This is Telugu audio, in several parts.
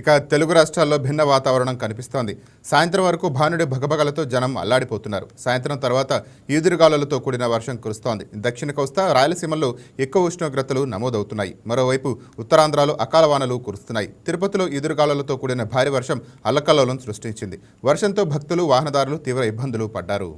ఇక తెలుగు రాష్ట్రాల్లో భిన్న వాతావరణం కనిపిస్తోంది. సాయంత్రం వరకు భానుడి భగభగలతో జనం అల్లాడిపోతున్నారు. సాయంత్రం తర్వాత ఈదురుగాలులతో కూడిన వర్షం కురుస్తోంది. దక్షిణ కోస్తా, రాయలసీమల్లో ఎక్కువ ఉష్ణోగ్రతలు నమోదవుతున్నాయి. మరోవైపు ఉత్తరాంధ్రలో అకాల వానలు కురుస్తున్నాయి. తిరుపతిలో ఈదురుగాలులతో కూడిన భారీ వర్షం అల్లకల్లోలం సృష్టించింది. వర్షంతో భక్తులు, వాహనదారులు తీవ్ర ఇబ్బందులు పడ్డారు.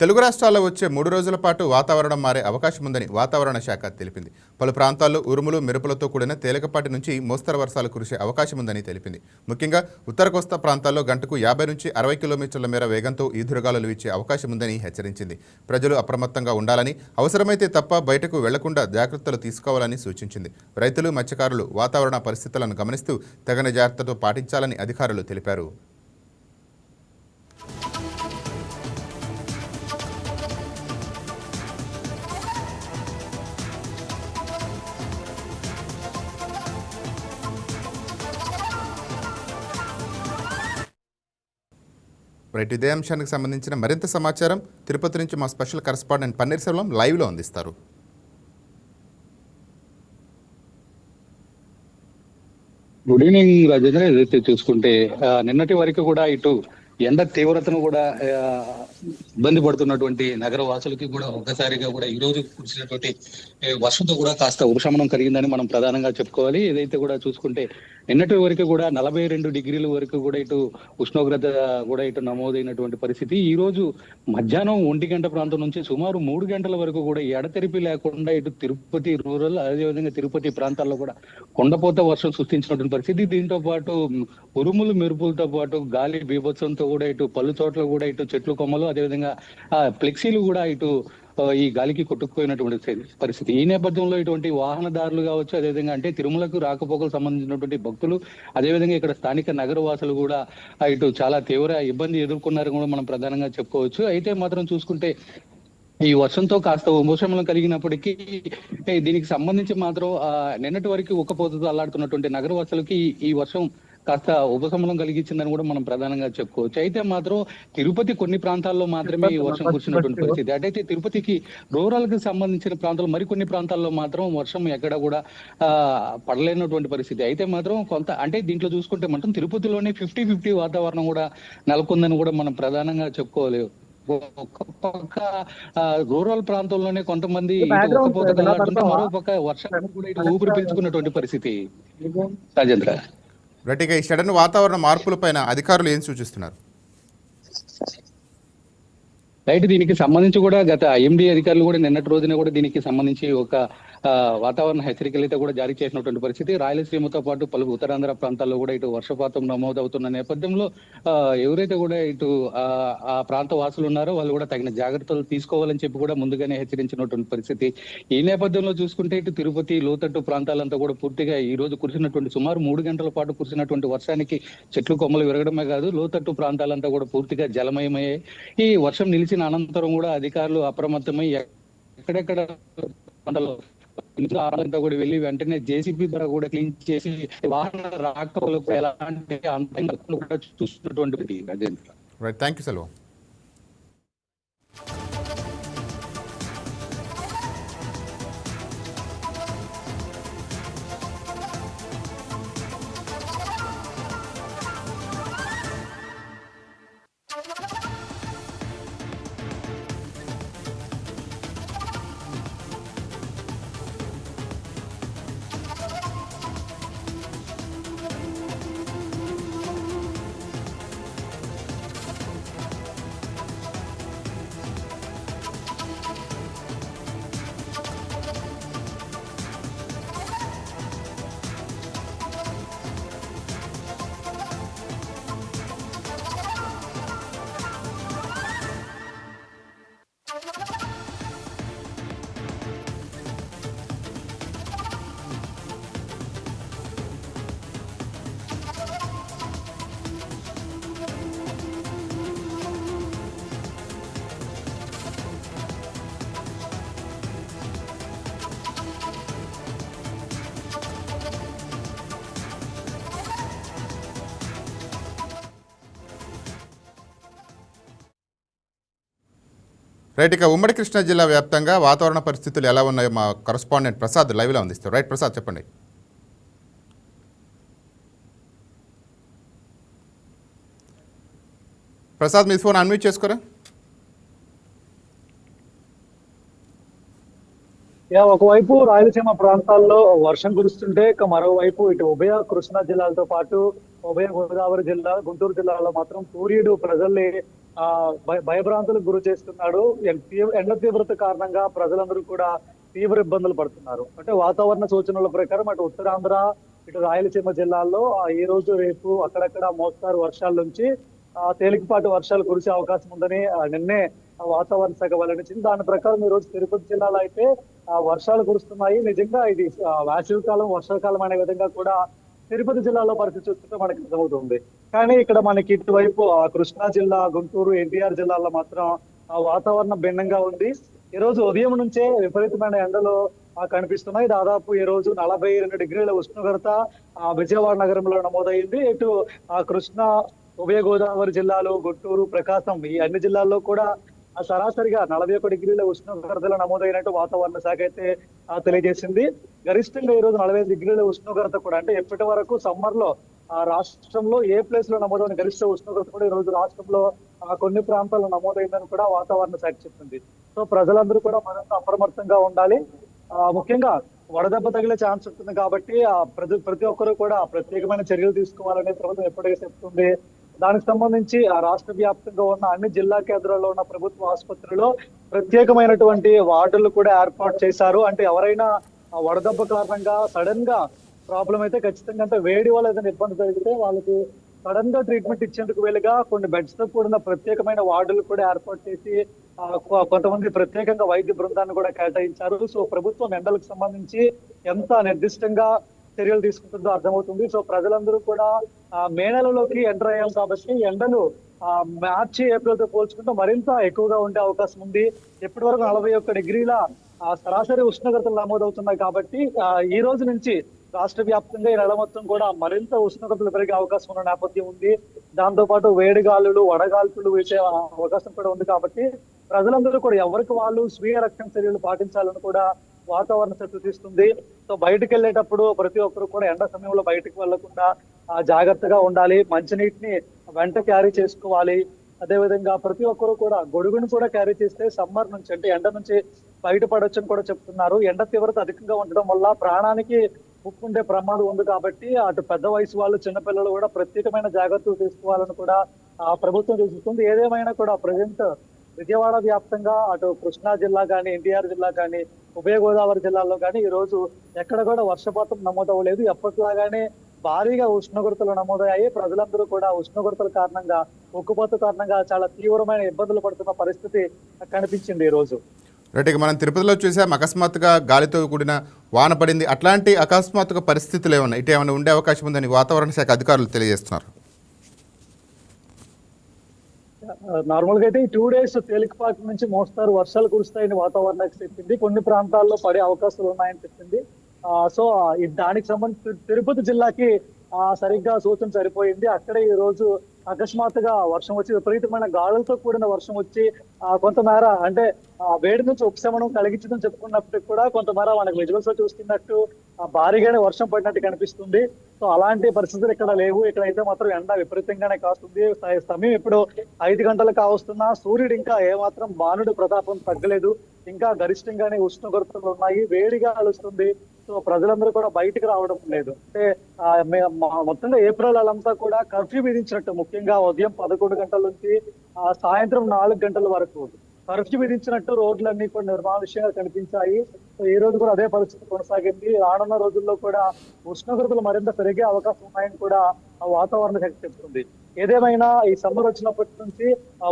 తెలుగు రాష్ట్రాల్లో వచ్చే 3 రోజుల పాటు వాతావరణం మారే అవకాశం ఉందని వాతావరణ శాఖ తెలిపింది. పలు ప్రాంతాల్లో ఉరుములు, మెరుపులతో కూడిన తేలికపాటి నుంచి మోస్తరు వర్షాలు కురిసే అవకాశం ఉందని తెలిపింది. ముఖ్యంగా ఉత్తర కోస్తా ప్రాంతాల్లో గంటకు 50 నుంచి 60 కిలోమీటర్ల మేర వేగంతో ఈదురుగాలులు వీచే అవకాశం ఉందని హెచ్చరించింది. ప్రజలు అప్రమత్తంగా ఉండాలని, అవసరమైతే తప్ప బయటకు వెళ్లకుండా జాగ్రత్తలు తీసుకోవాలని సూచించింది. రైతులు, మత్స్యకారులు వాతావరణ పరిస్థితులను గమనిస్తూ తగిన జాగ్రత్తలు పాటించాలని అధికారులు తెలిపారు. రైట్, ఇదే అంశానికి సంబంధించిన మరింత సమాచారం తిరుపతి నుంచి మా స్పెషల్ కరెస్పాండెంట్ పన్నీర్సెల్వం లైవ్లో అందిస్తారు. Good evening Rajendra. ఏదైతే చూసుకుంటే నిన్నటి వరకు కూడా ఇటు ఎండ తీవ్రతను కూడా ఇబ్బంది పడుతున్నటువంటి నగర వాసులకి కూడా ఒక్కసారిగా కూడా ఈ రోజు కురిసినటువంటి వర్షంతో కూడా కాస్త ఉపశమనం కలిగిందని మనం ప్రధానంగా చెప్పుకోవాలి. ఏదైతే కూడా చూసుకుంటే నిన్నటి వరకు కూడా 42 డిగ్రీల వరకు కూడా ఇటు ఉష్ణోగ్రత కూడా ఇటు నమోదైనటువంటి పరిస్థితి. ఈ రోజు మధ్యాహ్నం 1 గంట ప్రాంతం నుంచి సుమారు 3 గంటల వరకు కూడా ఎడతెరిపి లేకుండా ఇటు తిరుపతి రూరల్, అదేవిధంగా తిరుపతి ప్రాంతాల్లో కూడా కొండపోత వర్షం సృష్టించినటువంటి పరిస్థితి. దీంతో పాటు ఉరుములు, మెరుపులతో పాటు గాలి బీభత్సంతో కూడా ఇటు పలు చోట్ల కూడా ఇటు చెట్లు కొమ్మలు, అదేవిధంగా ఫ్లెక్సీలు కూడా ఇటు ఈ గాలికి కొట్టుకుపోయినటువంటి పరిస్థితి. ఈ నేపథ్యంలో ఇటువంటి వాహనదారులు కావచ్చు, అదేవిధంగా అంటే తిరుమలకు రాకపోకలకు సంబంధించినటువంటి భక్తులు, అదేవిధంగా ఇక్కడ స్థానిక నగర వాసులు కూడా ఇటు చాలా తీవ్ర ఇబ్బంది ఎదుర్కొన్నారని కూడా మనం ప్రధానంగా చెప్పుకోవచ్చు. అయితే మాత్రం చూసుకుంటే ఈ వర్షంతో కాస్త ఉపశమనం కలిగినప్పటికీ దీనికి సంబంధించి మాత్రం నిన్నటి వరకు ఉక్కపోతతో అల్లాడుతున్నటువంటి నగరవాసులకి ఈ వర్షం కాస్త ఉపశమనం కలిగించిందని కూడా మనం ప్రధానంగా చెప్పుకోవచ్చు. అయితే మాత్రం తిరుపతి కొన్ని ప్రాంతాల్లో మాత్రమే ఈ వర్షం కురిసినటువంటి పరిస్థితి. అటైతే తిరుపతికి రూరల్ కి సంబంధించిన ప్రాంతాలు మరికొన్ని ప్రాంతాల్లో మాత్రం వర్షం ఎక్కడ కూడా పడలేనటువంటి పరిస్థితి. అయితే మాత్రం కొంత అంటే దీంట్లో చూసుకుంటే మాత్రం తిరుపతిలోనే 50-50 వాతావరణం కూడా నెలకొందని కూడా మనం ప్రధానంగా చెప్పుకోవాలి. ఒక పక్క రూరల్ ప్రాంతంలోనే కొంతమంది మరో పక్క వర్షాలు కూడా ఇటు ఊపిరి పీల్చుకున్నటువంటి పరిస్థితి. రాజేంద్ర, రైట్గా ఈ సడన్ వాతావరణ మార్పులపైన అధికారులు ఏం సూచిస్తున్నారు? రైట్, దీనికి సంబంధించి కూడా గత ఐఎండీ అధికారులు కూడా నిన్నటి రోజున కూడా దీనికి సంబంధించి ఒక వాతావరణ హెచ్చరికలు అయితే కూడా జారీ చేసినటువంటి పరిస్థితి. రాయలసీమతో పాటు పలు ఉత్తరాంధ్ర ప్రాంతాల్లో కూడా ఇటు వర్షపాతం నమోదవుతున్న నేపథ్యంలో ఎవరైతే కూడా ఇటు ఆ ప్రాంత వాసులు ఉన్నారో వాళ్ళు కూడా తగిన జాగ్రత్తలు తీసుకోవాలని చెప్పి కూడా ముందుగానే హెచ్చరించినటువంటి పరిస్థితి. ఈ నేపథ్యంలో చూసుకుంటే ఇటు తిరుపతి లోతట్టు ప్రాంతాలంతా కూడా పూర్తిగా ఈ రోజు కురిసినటువంటి సుమారు 3 గంటల పాటు కురిసినటువంటి వర్షానికి చెట్లు కొమ్మలు విరగడమే కాదు, లోతట్టు ప్రాంతాలంతా కూడా పూర్తిగా జలమయమయ్యాయి. ఈ వర్షం నిలిచిన అనంతరం కూడా అధికారులు అప్రమత్తమై ఎక్కడెక్కడ కూడా వెళ్ళి వెంటనే జేసీబీ ద్వారా కూడా క్లీన్ చేసి వాహన రాకపోకలకు ఎలాంటి అంతంగా కూడా చూస్తున్నటువంటి Rajendra. Thank you Selvam. Right, ఇక ఉమ్మడి కృష్ణా జిల్లా వ్యాప్తంగా వాతావరణ పరిస్థితులు ఎలా ఉన్నాయో మా కరస్పాండెంట్ ప్రసాద్ లైవ్లో అందిస్తారు. రైట్ ప్రసాద్, చెప్పండి. ప్రసాద్, మీ ఫోన్ అన్మ్యూట్ చేసుకోరా. ఒకవైపు రాయలసీమ ప్రాంతాల్లో వర్షం కురుస్తుంటే మరోవైపు ఇటు ఉభయ కృష్ణా జిల్లాలతో పాటు ఉభయ గోదావరి జిల్లా, గుంటూరు జిల్లాలో మాత్రం సూర్యుడు ప్రజల్ని భయభ్రాంతులకు గురి చేస్తున్నాడు. ఎండ తీవ్రత కారణంగా ప్రజలందరూ కూడా తీవ్ర ఇబ్బందులు పడుతున్నారు. అంటే వాతావరణ సూచనల ప్రకారం అటు ఉత్తరాంధ్ర, ఇటు రాయలసీమ జిల్లాల్లో ఈ రోజు రేపు అక్కడక్కడ మోస్తారు వర్షాల నుంచి తేలికపాటి వర్షాలు కురిసే అవకాశం ఉందని నిన్నే వాతావరణ శాఖ వెల్లడించింది. దాని ప్రకారం ఈ రోజు తిరుపతి జిల్లాలో అయితే వర్షాలు కురుస్తున్నాయి. నిజంగా ఇది వేసవి కాలం, వర్షాకాలం అనే విధంగా కూడా తిరుపతి జిల్లాలో పరిస్థితి చూస్తుంటే మనకి అర్థమవుతుంది. కానీ ఇక్కడ మనకి ఇటువైపు కృష్ణా జిల్లా, గుంటూరు, ఎన్టీఆర్ జిల్లాలో మాత్రం వాతావరణం భిన్నంగా ఉంది. ఈ రోజు ఉదయం నుంచే విపరీతమైన ఎండలు కనిపిస్తున్నాయి. దాదాపు ఈ రోజు 42 డిగ్రీల ఉష్ణోగ్రత విజయవాడ నగరంలో నమోదైంది. ఇటు కృష్ణా, ఉభయ గోదావరి జిల్లాలు, గుంటూరు, ప్రకాశం ఈ అన్ని జిల్లాల్లో కూడా సరాసరిగా 41 డిగ్రీల ఉష్ణోగ్రతలు నమోదైనట్టు వాతావరణ శాఖ అయితే తెలియజేసింది. గరిష్టంగా ఈ రోజు 45 డిగ్రీల ఉష్ణోగ్రత కూడా, అంటే ఎప్పటి వరకు సమ్మర్ లో రాష్ట్రంలో ఏ ప్లేస్ లో నమోదైన గరిష్ట ఉష్ణోగ్రత కూడా ఈ రోజు రాష్ట్రంలో కొన్ని ప్రాంతాల్లో నమోదైందని కూడా వాతావరణ శాఖ చెప్పింది. సో ప్రజలందరూ కూడా మరింత అప్రమత్తంగా ఉండాలి. ముఖ్యంగా వడదెబ్బ తగిలే ఛాన్స్ ఉంటుంది కాబట్టి ప్రతి ఒక్కరూ కూడా ప్రత్యేకమైన చర్యలు తీసుకోవాలని ప్రభుత్వం ఎప్పటికీ చెప్తుంది. దానికి సంబంధించి రాష్ట్ర వ్యాప్తంగా ఉన్న అన్ని జిల్లా కేంద్రాల్లో ఉన్న ప్రభుత్వ ఆసుపత్రిలో ప్రత్యేకమైనటువంటి వార్డులు కూడా ఏర్పాటు చేశారు. అంటే ఎవరైనా వడదెబ్బ కారణంగా సడన్ గా ప్రాబ్లం అయితే ఖచ్చితంగా, అంటే వేడి వల్ల ఏదైనా ఇబ్బంది జరిగితే వాళ్ళకి సడన్ గా ట్రీట్మెంట్ ఇచ్చేందుకు వీలుగా కొన్ని బెడ్స్ తో కూడిన ప్రత్యేకమైన వార్డులు కూడా ఏర్పాటు చేసి కొంతమంది ప్రత్యేకంగా వైద్య బృందాన్ని కూడా కేటాయించారు. సో ప్రభుత్వం ఎండలకు సంబంధించి ఎంత నిర్దిష్టంగా చర్యలు తీసుకుంటుందో అర్థమవుతుంది. సో ప్రజలందరూ కూడా మే నెలలోకి ఎంటర్ అయ్యాం కాబట్టి ఎండలు మార్చి, ఏప్రిల్ తో పోల్చుకుంటే మరింత ఎక్కువగా ఉండే అవకాశం ఉంది. ఇప్పటి వరకు 41 డిగ్రీల సరాసరి ఉష్ణోగ్రతలు నమోదవుతున్నాయి కాబట్టి ఈ రోజు నుంచి రాష్ట్ర వ్యాప్తంగా ఈ నెల మొత్తం కూడా మరింత ఉష్ణోగ్రతలు పెరిగే అవకాశం ఉన్న నేపథ్యం ఉంది. దాంతో పాటు వేడిగాలులు, వడగాల్పులు వీసే అవకాశం కూడా ఉంది కాబట్టి ప్రజలందరూ కూడా ఎవరికి వాళ్ళు స్వీయ రక్షణ చర్యలు పాటించాలని కూడా వాతావరణ శాఖ సూచిస్తుంది. సో బయటకు వెళ్ళేటప్పుడు ప్రతి ఒక్కరు కూడా ఎండ సమయంలో బయటకు వెళ్లకుండా జాగ్రత్తగా ఉండాలి. మంచినీటిని వెంట క్యారీ చేసుకోవాలి. అదేవిధంగా ప్రతి ఒక్కరు కూడా గొడుగును కూడా క్యారీ చేస్తే సమ్మర్ నుంచి, అంటే ఎండ నుంచి బయటపడొచ్చని కూడా చెప్తున్నారు. ఎండ తీవ్రత అధికంగా ఉండడం వల్ల ప్రాణానికి ముప్పుండే ప్రమాదం ఉంది కాబట్టి అటు పెద్ద వయసు వాళ్ళు, చిన్నపిల్లలు కూడా ప్రత్యేకమైన జాగ్రత్తలు తీసుకోవాలని కూడా ప్రభుత్వం సూచిస్తుంది. ఏదేమైనా కూడా ప్రజెంట్ విజయవాడ వ్యాప్తంగా అటు కృష్ణా జిల్లా కానీ, ఎన్టీఆర్ జిల్లా కానీ, ఉభయ గోదావరి జిల్లాల్లో కానీ ఈ రోజు ఎక్కడ కూడా వర్షపాతం నమోదవ్వలేదు. ఎప్పటిలాగానే భారీగా ఉష్ణోగ్రతలు నమోదయ్యాయి. ప్రజలందరూ కూడా ఉష్ణోగ్రతల కారణంగా, ఉక్కుపోత కారణంగా చాలా తీవ్రమైన ఇబ్బందులు పడుతున్న పరిస్థితి కనిపించింది ఈ రోజు. రైట్, ఇక మనం తిరుపతిలో చూసాం, అకస్మాత్తుగా గాలితో కూడిన వాన పడింది. అట్లాంటి అకస్మాత్తుగా పరిస్థితులు ఏమన్నా ఇటు ఏమైనా ఉండే అవకాశం ఉందని వాతావరణ శాఖ అధికారులు తెలియజేస్తున్నారు. నార్మల్ గా అయితే ఈ 2 days తేలికపాటి నుంచి మోస్తారు వర్షాలు కురుస్తాయని వాతావరణ చెప్పింది. కొన్ని ప్రాంతాల్లో పడే అవకాశాలు ఉన్నాయని చెప్పింది. సో దానికి సంబంధించి తిరుపతి జిల్లాకి సరిగ్గా సూచన సరిపోయింది. అక్కడే ఈ రోజు అకస్మాత్తుగా వర్షం వచ్చి విపరీతమైన గాలులతో కూడిన వర్షం వచ్చి కొంతమేర, అంటే వేడి నుంచి ఉపశమనం కలిగించదని చెప్పుకున్నప్పటికీ కూడా కొంతమేర మనకు విజువల్స్ లో చూస్తున్నట్టు భారీగానే వర్షం పడినట్టు కనిపిస్తుంది. సో అలాంటి పరిస్థితులు ఇక్కడ లేవు. ఇక్కడైతే మాత్రం ఎండ విపరీతంగానే కాస్తుంది. సమయం ఇప్పుడు 5 గంటలు కావస్తున్నా సూర్యుడు ఇంకా ఏమాత్రం బాణుడి ప్రతాపం తగ్గలేదు. ఇంకా గరిష్టంగానే ఉష్ణోగ్రతలు ఉన్నాయి, వేడిగా అలుస్తుంది. సో ప్రజలందరూ కూడా బయటకు రావడం లేదు. అంటే మొత్తంగా ఏప్రిల్ అంతా కూడా కర్ఫ్యూ విధించినట్టు, ముఖ్యంగా ఉదయం 11 గంటల నుంచి సాయంత్రం 4 గంటల వరకు కర్ఫ్యూ విధించినట్టు రోడ్లన్నీ కూడా నిర్మానుష్యంగా కనిపించాయి. సో ఈ రోజు కూడా అదే పరిస్థితి కొనసాగింది. రానున్న రోజుల్లో కూడా ఉష్ణోగ్రతలు మరింత పెరిగే అవకాశం ఉన్నాయని కూడా వాతావరణ శాఖ చెప్తుంది. ఏదేమైనా ఈ సమ్మర్ వచ్చినప్పటి నుంచి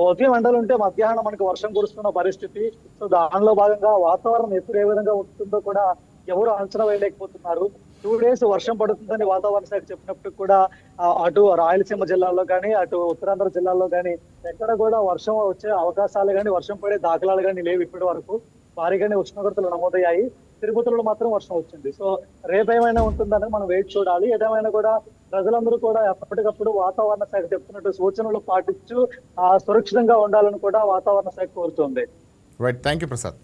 ఉదయం ఎండలు ఉంటే మధ్యాహ్నం మనకు వర్షం కురుస్తున్న పరిస్థితి. సో దానిలో భాగంగా వాతావరణం ఎప్పుడు ఏ విధంగా ఉంటుందో కూడా ఎవరు అంచనా వేయలేకపోతున్నారు. 2 days వర్షం పడుతుందని వాతావరణ శాఖ చెప్పినప్పుడు కూడా అటు రాయలసీమ జిల్లాలో కానీ, అటు ఉత్తరాంధ్ర జిల్లాలో కానీ ఎక్కడ కూడా వర్షం వచ్చే అవకాశాలు కానీ, వర్షం పడే దాఖలాలు కానీ లేవు. ఇప్పటి వరకు భారీగానే ఉష్ణోగ్రతలు నమోదయ్యాయి. తిరుపతిలో మాత్రం వర్షం వచ్చింది. సో రేపేమైనా ఉంటుందని మనం వేచి చూడాలి. ఏదేమైనా కూడా ప్రజలందరూ కూడా ఎప్పటికప్పుడు వాతావరణ శాఖ చెప్తున్నట్టు సూచనలు పాటిస్తూ సురక్షితంగా ఉండాలని కూడా వాతావరణ శాఖ కోరుతోంది. Right, thank you Prasad.